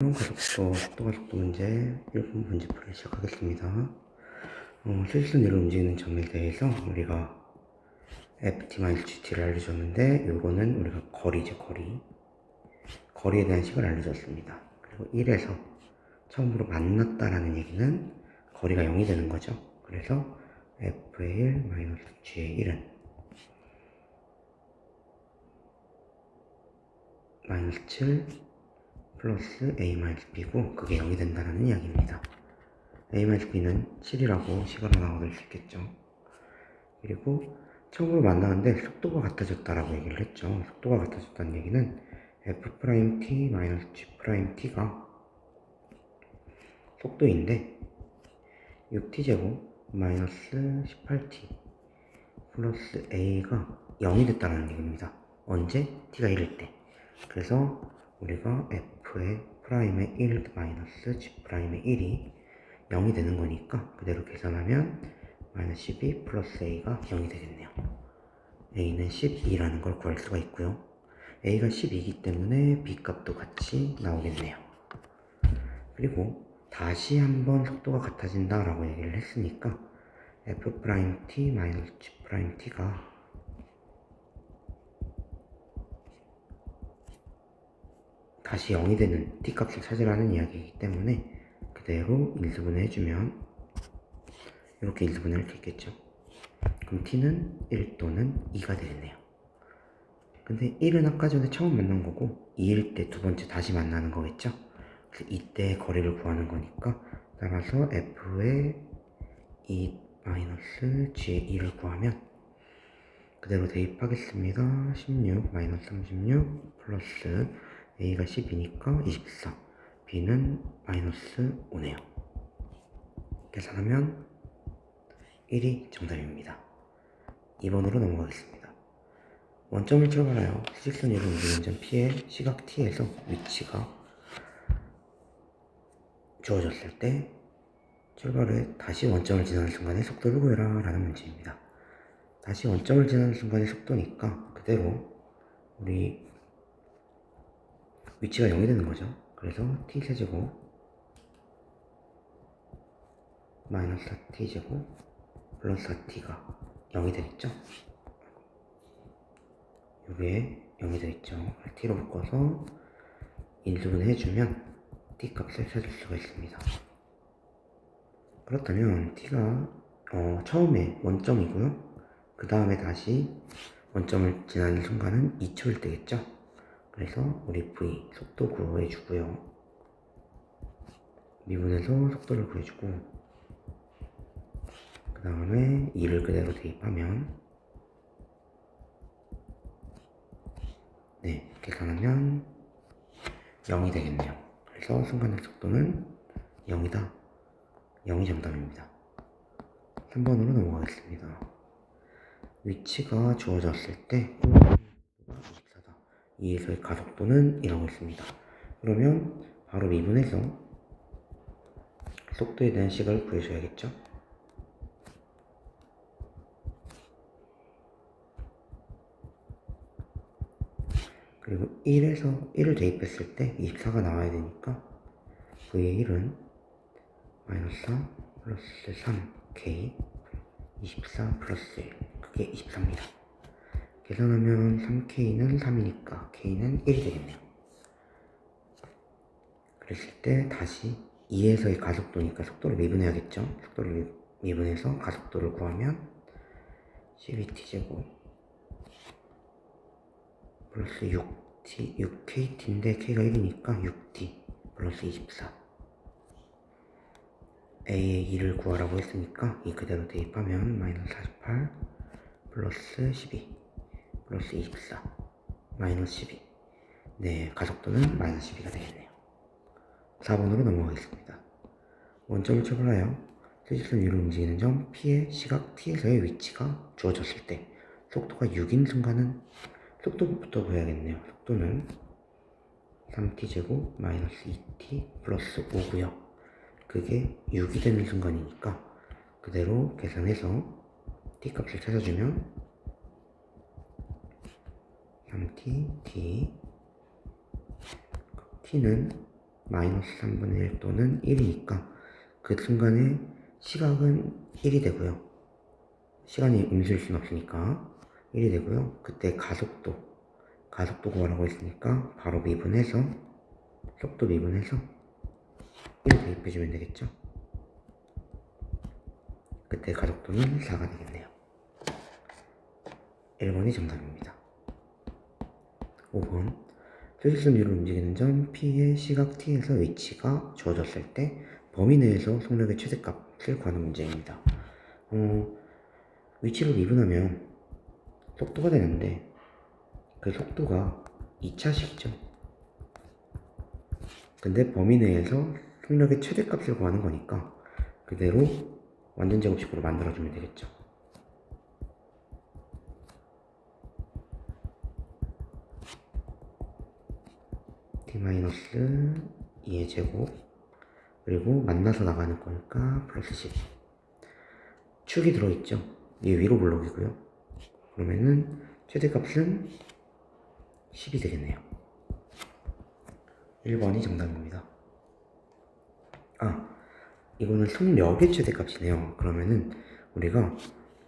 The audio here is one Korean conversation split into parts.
속도 가속도 문제 1번 문제풀이 시작하겠습니다. 실순위로 움직이는 점에 대해서 우리가 ft-gt를 알려줬는데 이거는 우리가 거리죠. 거리에 대한 식을 알려줬습니다. 그리고 1에서 처음으로 만났다라는 얘기는 거리가 0이 되는 거죠. 그래서 f의 1 g의 1은 -7 플러스 a-b고 그게 0이 된다는 이야기입니다. a-b는 7이라고 식을 하나 얻을 수 있겠죠. 그리고 처음으로 만나는데 속도가 같아졌다라고 얘기를 했죠. 속도가 같아졌다는 얘기는 f'-t-g'가 속도인데 6t제곱 마이너스 18t 플러스 a가 0이 됐다는 얘기입니다. 언제? t가 1일 때. 그래서 우리가 f의 프라임의 1 마이너스 g 프라임의 1이 0이 되는 거니까 그대로 계산하면 마이너스 12 플러스 a가 0이 되겠네요. a는 12라는 걸 구할 수가 있고요. a가 12이기 때문에 b 값도 같이 나오겠네요. 그리고 다시 한번 속도가 같아진다 라고 얘기를 했으니까 f'-t 마이너스 g'-t가 다시 0이 되는 t값을 찾으라는 이야기이기 때문에 그대로 인수분해 해주면 이렇게 인수분해할 수 있겠죠. 그럼 t는 1 또는 2가 되겠네요. 근데 1은 아까 전에 처음 만난 거고 2일 때 두 번째 다시 만나는 거겠죠. 그래서 이때 거리를 구하는 거니까 따라서 f의 2 마이너스 g의 2를 구하면 그대로 대입하겠습니다. 16 마이너스 36 플러스 a가 10이니까 24 b는 마이너스 5네요. 계산하면 1이 정답입니다. 2번으로 넘어가겠습니다. 원점을 출발하여 수직선 위로 움직이는 점 P의 시각 T에서 위치가 주어졌을 때 출발 후에 다시 원점을 지나는 순간에 속도를 구해라 라는 문제입니다. 다시 원점을 지나는 순간의 속도니까 그대로 우리 위치가 0이 되는 거죠. 그래서 t세제곱 마이너스 4t제곱 플러스 4t가 0이 되겠죠. 이게 0이 되겠죠. t로 바꿔서 인수분해 해주면 t값을 찾을 수가 있습니다. 그렇다면 t가 처음에 원점이고요. 그 다음에 다시 원점을 지나는 순간은 2초일 때겠죠. 그래서 우리 v 속도 구해주고요. 미분해서 속도를 구해주고 그 다음에 2를 그대로 대입하면 계산하면 0이 되겠네요. 그래서 순간의 속도는 0이다. 0이 정답입니다. 3번으로 넘어가겠습니다. 위치가 주어졌을 때 24다. 2에서의 가속도는 이라고 있습니다. 그러면 바로 미분해서 속도에 대한 식을 구해줘야겠죠. 그리고 1을 대입했을 때 24가 나와야 되니까 V의 1은 마이너스 4 플러스 3K 24 플러스 1 그게 24입니다. 계산하면 3K는 3이니까 K는 1이 되겠네요. 그랬을 때 다시 2에서의 가속도니까 속도를 미분해야겠죠. 속도를 미분해서 가속도를 구하면 12t제곱 플러스 6kt인데 k가 1이니까 6t 플러스 24 a의 2를 구하라고 했으니까 이 그대로 대입하면 마이너스 48 플러스 12 플러스 24 마이너스 12 가속도는 마이너스 12가 되겠네요. 4번으로 넘어가겠습니다. 원점을 출발하여 수직선 위로 움직이는 점 P의 시각 T에서의 위치가 주어졌을 때 속도가 6인 순간은 속도부터 구해야겠네요. 속도는 3t제곱 마이너스 2t 플러스 5고요. 그게 6이 되는 순간이니까 그대로 계산해서 t값을 찾아주면 3t, t t는 마이너스 3분의 1 또는 1이니까 그 순간에 시각은 1이 되고요. 시간이 음수일 순 없으니까 1이 되고요. 그때 가속도 구하라고 했으니까 바로 미분해서 속도 미분해서 1 대입해주면 되겠죠. 그때 가속도는 4가 되겠네요. 1번이 정답입니다. 5번 수직선 위로 움직이는 점 P의 시각 T에서 위치가 주어졌을 때 범위 내에서 속력의 최대값을 구하는 문제입니다. 위치를 미분하면 속도가 되는데 그 속도가 2차식이죠. 근데 범위 내에서 속력의 최대값을 구하는 거니까 그대로 완전 제곱식으로 만들어주면 되겠죠. t-2의 제곱 그리고 만나서 나가는 거니까 플러스 10 축이 들어있죠. 이게 위로 블록이고요. 그러면은 최대값은 10이 되겠네요. 1번이 정답입니다. 이거는 속력의 최대값이네요. 그러면은 우리가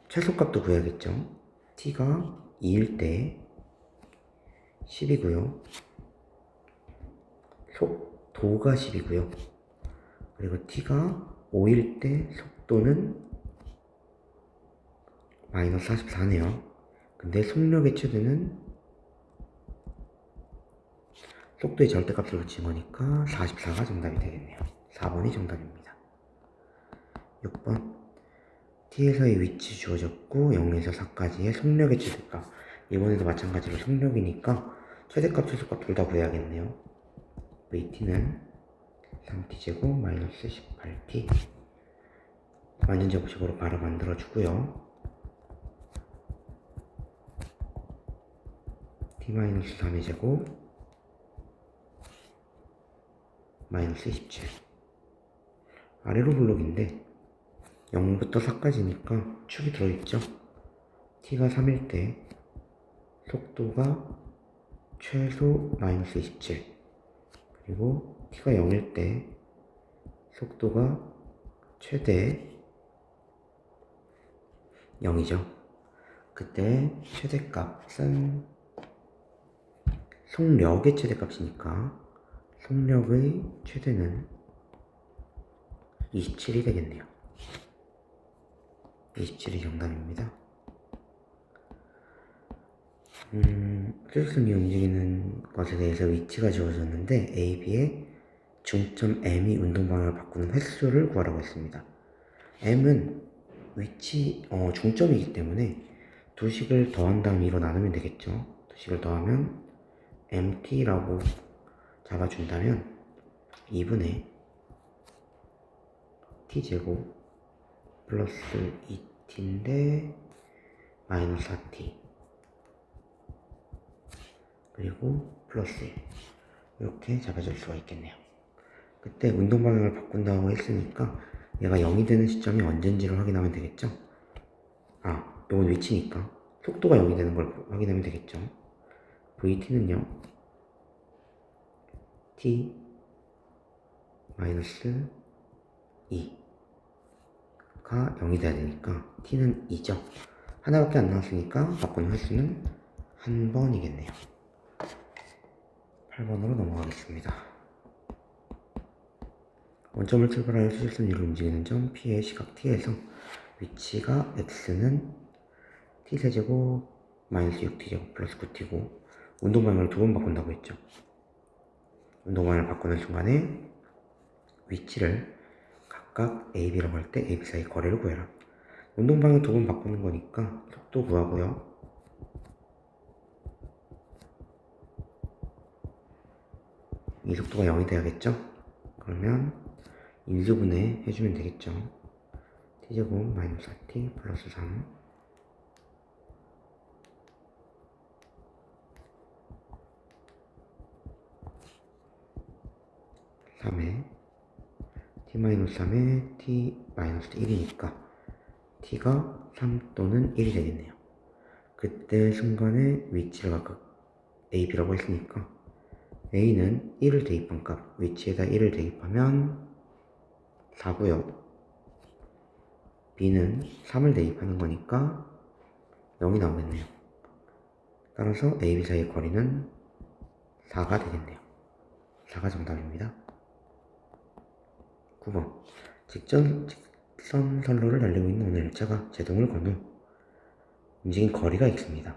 최소값도 구해야겠죠. t가 2일 때 10이고요. 속도가 10이고요. 그리고 t가 5일 때 속도는 마이너스 44네요. 근데 속력의 최대는 속도의 절대값을 붙인 거니까 44가 정답이 되겠네요. 4번이 정답입니다. 6번 t에서의 위치 주어졌고 0에서 4까지의 속력의 최대값. 이번에도 마찬가지로 속력이니까 최대값, 최소값 둘 다 구해야겠네요. vt는 3t제곱 마이너스 18t 완전 제곱식으로 바로 만들어주고요. t-3의 제곱 마이너스 27 아래로 블록인데 0부터 4까지니까 축이 들어있죠. t가 3일 때 속도가 최소 마이너스 27 그리고 t가 0일 때 속도가 최대 0이죠. 그때 최대값은 속력의 최대값이니까 속력의 최대는 27이 되겠네요. 27이 정답입니다. 수직선이 움직이는 것에 대해서 위치가 주어졌는데 A, B의 중점 M이 운동방향을 바꾸는 횟수를 구하라고 했습니다. M은 중점이기 때문에 두 식을 더한 다음 2로 나누면 되겠죠. 두 식을 더하면 MT라고 잡아준다면 2분의 T제곱 플러스 2T인데 마이너스 4T 그리고 플러스 1 이렇게 잡아줄 수가 있겠네요. 그때 운동 방향을 바꾼다고 했으니까 얘가 0이 되는 시점이 언젠지를 확인하면 되겠죠. 이건 위치니까 속도가 0이 되는 걸 확인하면 되겠죠. VT는요 T 마이너스 2가 0이 돼야 되니까 T는 2죠. 하나밖에 안 나왔으니까 바꾸는 횟수는 한 번이겠네요. 8번으로 넘어가겠습니다. 원점을 출발하여 수직선 위로 움직이는 점 P의 시각 T에서 위치가 X는 T세제곱 마이너스 6T제곱 플러스 9T고 운동방향을 두 번 바꾼다고 했죠. 운동방향을 바꾸는 순간에 위치를 각각 A, B라고 할 때 A, B 사이 거리를 구해라. 운동방향 두 번 바꾸는 거니까 속도 구하고요. 이 속도가 0이 돼야겠죠? 그러면 인수분해 해주면 되겠죠? t제곱 마이너스 4t 플러스 3 3에 t-3에 t-1이니까 t가 3 또는 1이 되겠네요. 그때 순간에 위치를 각각 A, B라고 했으니까 a는 1을 대입한 값, 위치에다 1을 대입하면 4고요. b는 3을 대입하는 거니까 0이 나오겠네요. 따라서 a, b 사이의 거리는 4가 되겠네요. 4가 정답입니다. 9번. 직선 선로를 달리고 있는 어느 열차가 제동을 건 후 움직인 거리가 x입니다.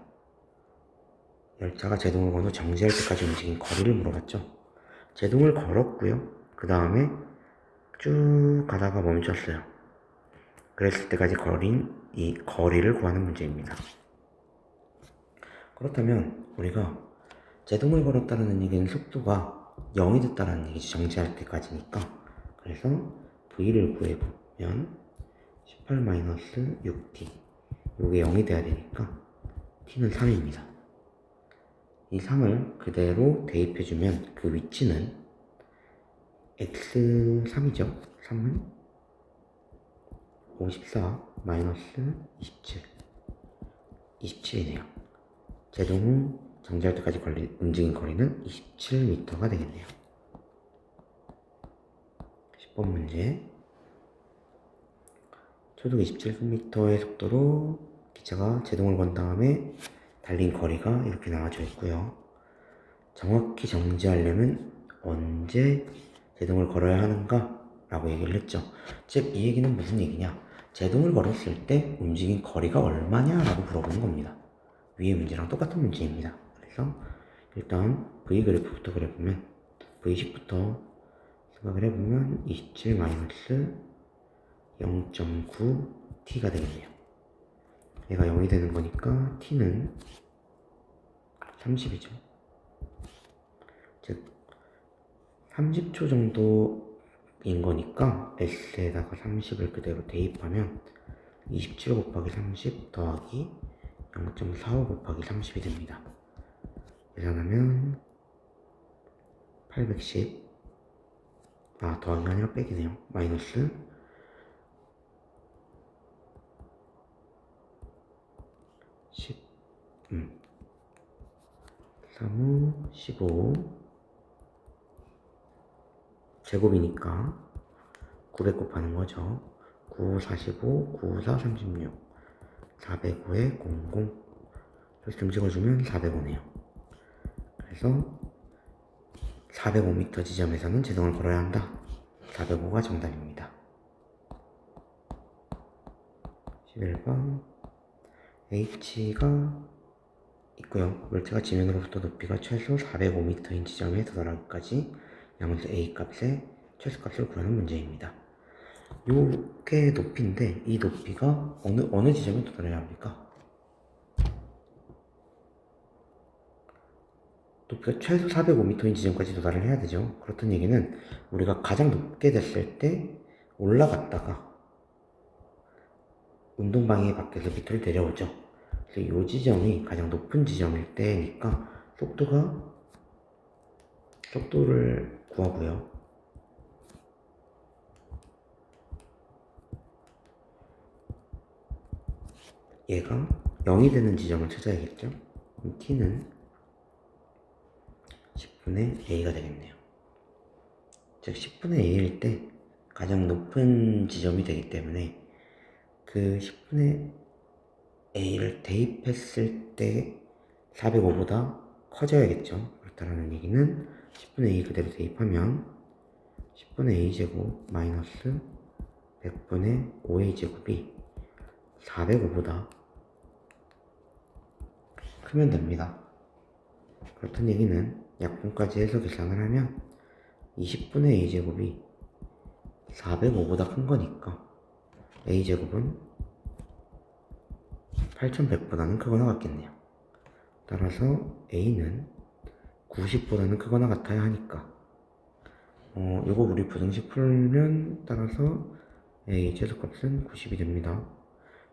열차가 제동을 건 후 정지할 때까지 움직인 거리를 물어봤죠. 제동을 걸었고요. 그 다음에 쭉 가다가 멈췄어요. 그랬을 때까지 걸린 이 거리를 구하는 문제입니다. 그렇다면 우리가 제동을 걸었다는 얘기는 속도가 0이 됐다는 얘기지, 정지할 때까지니까. 그래서 v를 구해보면 18-6t, 이게 0이 돼야 되니까 t는 3입니다. 이 3을 그대로 대입해주면 그 위치는 x3이죠. 3은 54-27, 27이네요. 제동 후 정지할 때까지 움직인 거리는 27m가 되겠네요. 10번 문제. 초속 27km의 속도로 기차가 제동을 건 다음에 달린 거리가 이렇게 나와져 있고요. 정확히 정지하려면 언제 제동을 걸어야 하는가? 라고 얘기를 했죠. 즉, 이 얘기는 무슨 얘기냐? 제동을 걸었을 때 움직인 거리가 얼마냐? 라고 물어보는 겁니다. 위의 문제랑 똑같은 문제입니다. 그래서 일단 V 그래프부터 그려보면 V10부터 생각을 해보면 27-0.9t가 되겠네요. 얘가 0이 되는 거니까 t는 30이죠. 즉 30초 정도인 거니까 s에다가 30을 그대로 대입하면 27 곱하기 30 더하기 0.45 곱하기 30이 됩니다. 계산하면 810, 더하기 아니라 빼기네요. 마이너스 10, 3호 15 제곱이니까 900 곱하는 거죠. 9, 45, 9, 4, 36, 405에 00. 그래서 점 찍어주면 405네요. 그래서 405m 지점에서는 제동을 걸어야 한다. 405가 정답입니다. 11번. H가 있고요. 물체가 지면으로부터 높이가 최소 405m인 지점에 도달하기까지 양수 A 값의 최소값을 구하는 문제입니다. 요게 높이인데 이 높이가 어느 지점에 도달해야 합니까? 높이가 최소 405m인 지점까지 도달을 해야 되죠. 그렇다는 얘기는 우리가 가장 높게 됐을 때 올라갔다가 운동방해 밖에서 밑으로 내려오죠. 그래서 이 지점이 가장 높은 지점일 때니까 속도를 구하고요. 얘가 0이 되는 지점을 찾아야겠죠. 그럼 t는 10분의 a가 되겠네요. 즉 10분의 a일 때 가장 높은 지점이 되기 때문에 그 10분의 a를 대입했을 때 405보다 커져야겠죠. 그렇다는 얘기는 10분의 a 그대로 대입하면 10분의 a제곱 마이너스 100분의 5a제곱이 405보다 크면 됩니다. 그렇다는 얘기는 약분까지 해서 계산을 하면 20분의 a제곱이 405보다 큰 거니까 a제곱은 8100보다는 크거나 같겠네요. 따라서 a는 90보다는 크거나 같아야 하니까 요거 우리 부등식 풀면 따라서 a 최소값은 90이 됩니다.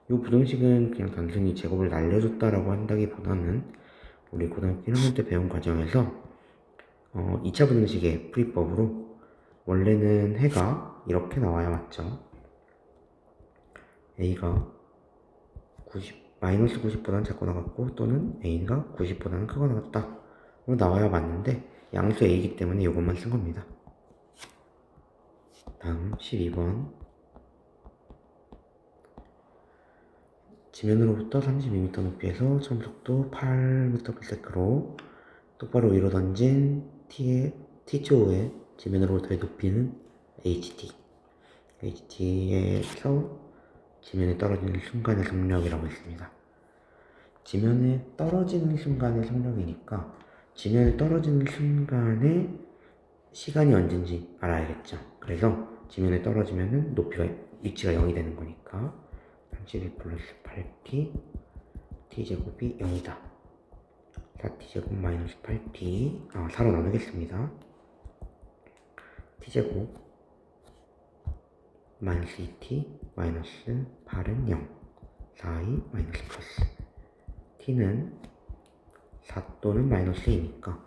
요 부등식은 그냥 단순히 제곱을 날려줬다라고 한다기보다는 우리 고등학교 1학년 때 배운 과정에서 2차 부등식의 풀이법으로 원래는 해가 이렇게 나와야 맞죠. a가 90, 마이너스 90보다는 작거나 같고 또는 a가 90보다는 크거나 같다 나와야 맞는데 양수 a이기 때문에 이것만 쓴 겁니다. 다음 12번. 지면으로부터 32m 높이에서 처음 속도 8m/s로 똑바로 위로 던진 T초의 지면으로부터의 높이는 HT. HT에서 지면에 떨어지는 순간의 속력이라고 했습니다. 지면에 떨어지는 순간의 속력이니까 지면에 떨어지는 순간에 시간이 언젠지 알아야겠죠. 그래서 지면에 떨어지면은 위치가 0이 되는 거니까 31 플러스 8t t제곱이 0이다. 4t제곱 마이너스 8t 4로 나누겠습니다. t제곱 마이너스 2t 마이너스 8은 0 4i 마이너스 플러스 t는 4 또는 마이너스 2니까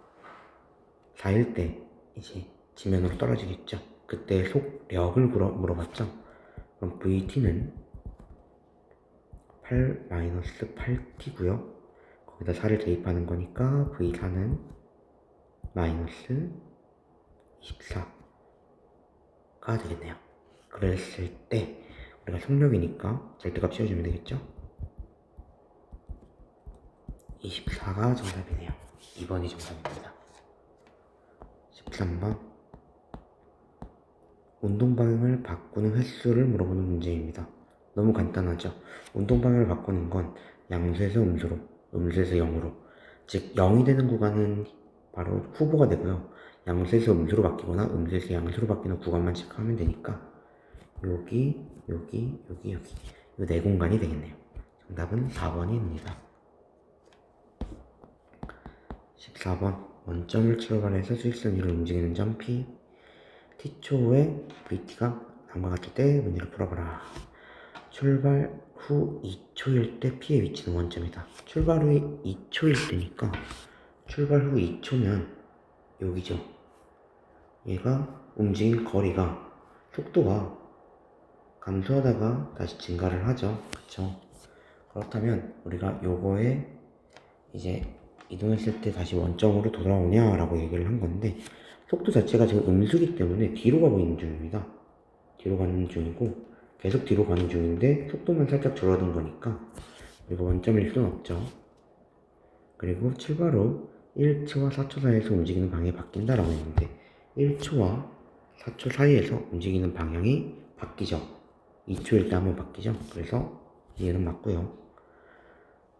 4일 때 이제 지면으로 떨어지겠죠. 그때 속력을 물어봤죠. 그럼 VT는 8 마이너스 8T고요. 거기다 4를 대입하는 거니까 V4는 마이너스 24가 되겠네요. 그랬을 때 우리가 속력이니까 절대값 씌워주면 되겠죠. 24가 정답이네요. 2번이 정답입니다. 13번. 운동 방향을 바꾸는 횟수를 물어보는 문제입니다. 너무 간단하죠. 운동 방향을 바꾸는 건 양수에서 음수로, 음수에서 0으로, 즉 0이 되는 구간은 바로 후보가 되고요. 양수에서 음수로 바뀌거나 음수에서 양수로 바뀌는 구간만 체크하면 되니까 여기 이 네 공간이 되겠네요. 정답은 4번입니다. 14번. 원점을 출발해서 수직선 위로 움직이는 점 P T초의 VT가 다음과 같을 때 문제를 풀어봐라. 출발 후 2초일 때 P의 위치는 원점이다. 출발 후 2초일 때니까 출발 후 2초면 여기죠. 얘가 움직인 거리가 속도가 감소하다가 다시 증가를 하죠. 그쵸? 그렇다면 우리가 요거에 이제 이동했을 때 다시 원점으로 돌아오냐 라고 얘기를 한 건데 속도 자체가 지금 음수기 때문에 뒤로 가고 있는 중입니다. 뒤로 가는 중이고 계속 뒤로 가는 중인데 속도만 살짝 줄어든 거니까 우리가 원점일 수는 없죠. 그리고 출발 후 1초와 4초 사이에서 움직이는 방향이 바뀐다 라고 했는데 1초와 4초 사이에서 움직이는 방향이 바뀌죠. 2초일 때 한번 바뀌죠. 그래서 얘는 맞고요.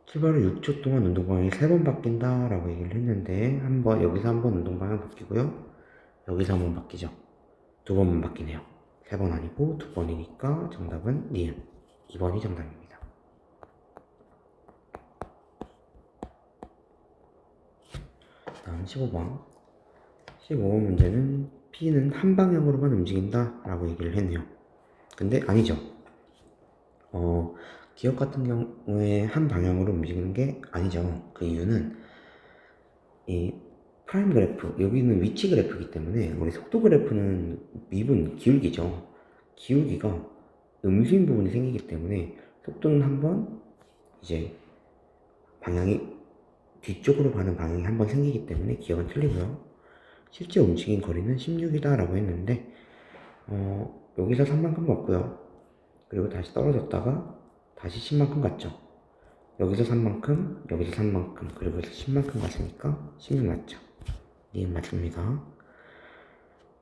출발 후 6초 동안 운동 방향이 3번 바뀐다 라고 얘기를 했는데 여기서 한번 운동 방향 바뀌고요. 여기서 한번 바뀌죠. 2번만 바뀌네요. 3번 아니고 2번이니까 정답은 니은 2번이 정답입니다. 다음 15번. 15번 문제는 P는 한 방향으로만 움직인다 라고 얘기를 했네요. 근데 아니죠. 기억 같은 경우에 한 방향으로 움직이는 게 아니죠. 그 이유는 이 프라임 그래프, 여기는 위치 그래프이기 때문에 우리 속도 그래프는 미분, 기울기죠. 기울기가 음수인 부분이 생기기 때문에 속도는 한번 이제 방향이 뒤쪽으로 가는 방향이 한번 생기기 때문에 기억은 틀리고요. 실제 움직인 거리는 16이다 라고 했는데 여기서 3만큼 갔고요. 그리고 다시 떨어졌다가 다시 10만큼 갔죠. 여기서 3만큼, 여기서 3만큼, 그리고 여기서 10만큼 갔으니까 16 맞죠. 니은 맞습니다.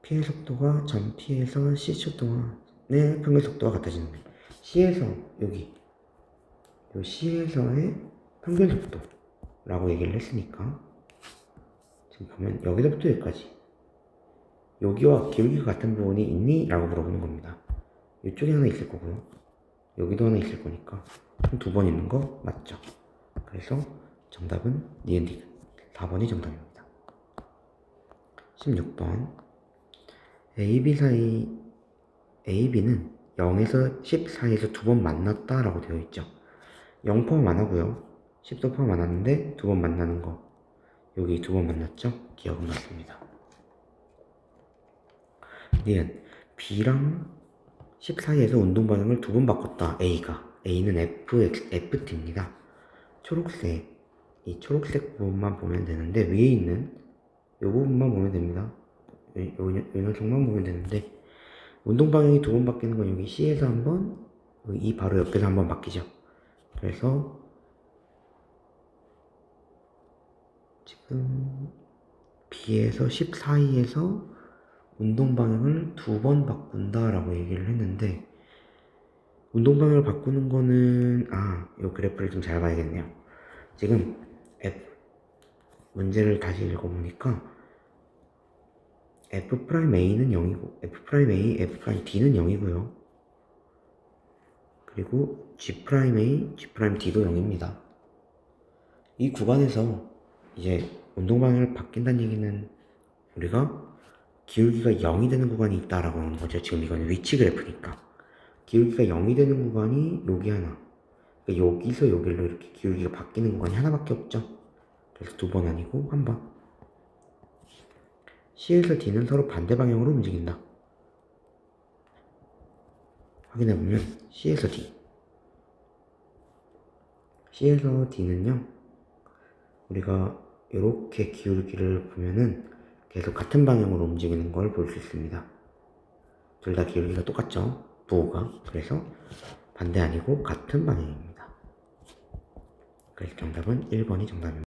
P의 속도가 전 P에서 C초 동안의 평균 속도가 같아지는 거예요. C에서 여기 요 C에서의 평균 속도라고 얘기를 했으니까 지금 보면 여기서부터 여기까지 여기와 기울기가 같은 부분이 있니? 라고 물어보는 겁니다. 이쪽에 하나 있을 거고요. 여기도 하나 있을 거니까 2번 있는 거 맞죠? 그래서 정답은 니은 디귿 4번이 정답입니다. 16번. AB는 0에서 10 사이에서 2번 만났다 라고 되어 있죠. 0 포함 안 하고요. 10도 포함 안 하는데 2번 만나는 거 여기 2번 만났죠? 기억은 맞습니다. 니은 B랑 10 사이에서 운동 방향을 2번 바꿨다. A는 FT입니다. 이 초록색 부분만 보면 되는데 위에 있는 부분만 보면 됩니다. 요 녀석만 보면 되는데, 운동 방향이 두 번 바뀌는 건 여기 C에서 한 번, 이 바로 옆에서 한 번 바뀌죠. 그래서 지금 B에서 10 사이에서 운동 방향을 두 번 바꾼다라고 얘기를 했는데, 운동 방향을 바꾸는 거는 이 그래프를 좀 잘 봐야겠네요. 지금 문제를 다시 읽어보니까 F'A는 0이고 F'A, F'D는 0이고요. 그리고 G'A, G'D도 0입니다. 이 구간에서 이제 운동 방향을 바뀐다는 얘기는 우리가 기울기가 0이 되는 구간이 있다라고 하는 거죠. 지금 이거는 위치 그래프니까. 기울기가 0이 되는 구간이 여기 하나. 그러니까 여기서 여기로 이렇게 기울기가 바뀌는 구간이 하나밖에 없죠. 그래서 두 번 아니고 한 번. C에서 D는 서로 반대 방향으로 움직인다. 확인해보면 C에서 D. C에서 D는요, 우리가 이렇게 기울기를 보면은 계속 같은 방향으로 움직이는 걸 볼 수 있습니다. 둘 다 기울기가 똑같죠? 부호가. 그래서 반대 아니고 같은 방향입니다. 그래서 정답은 1번이 정답입니다.